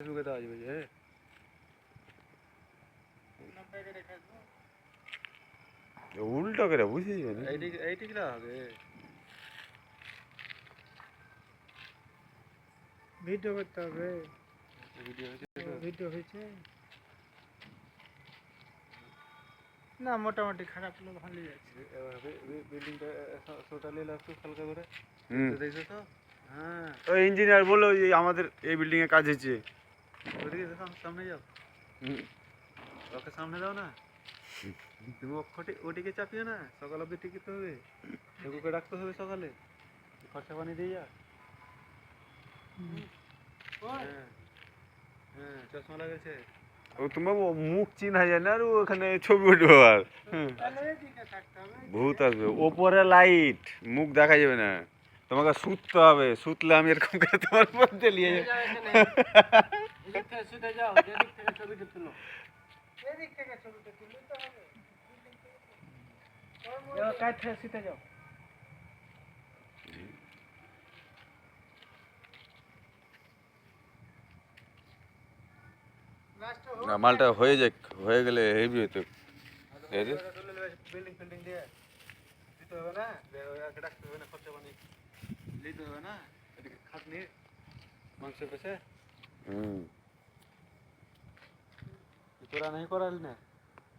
ঢুকে দেওয়া যাবে যে উল্টো করে বুঝি এইদিকে দেওয়া হবে। ভিডিও করতে হবে। ভিডিও হয়েছে ভিডিও হয়েছে না, মোটামুটি খারাপ লোক ভালোই আছে। বিল্ডিংটা টোটালি একটু হালকা করে দেখছো তো? হ্যাঁ ওই ইঞ্জিনিয়ার বললো যে আমাদের এই বিল্ডিং এ কাজ হচ্ছে। ওদিকে সামনে যাও, ওকে সামনে দাও না, তুমি ওটিকে চাপিও না, সকাল অব্দি টিকিতে হবে, ঢেকুকে ডাকতে হবে সকালে, খরচা পানি দিয়ে যা। হ্যাঁ হ্যাঁ চশমা লাগাইছে। ও তোমার মুখ চিনা যায় না আর ওখানে ছবি উঠবে আর ভূত আসবে। ওপরে লাইট, মুখ দেখা যাবে না, তোমাকে শুতে হবে, শুতলে আমি এরকম করে তোমার মধ্যে নিয়ে যাবো। শুতে যাও, যেদিক থেকে ছবিটা তুলো, এদিক থেকে ছবিটা তুললে তো হবে। কাজ থেকে শুতে যাও। না মালটা হয়ে যাক, হয়ে গেলে হেভি হতো। বিল্ডিং ফিল্ডিং দিয়ে দিতে হবে না, ডাকতে হবে না, খরচা পানি দিতে হবে না, এদিকে খাটনি মাংসের পেছে তোরা নাই করালি না।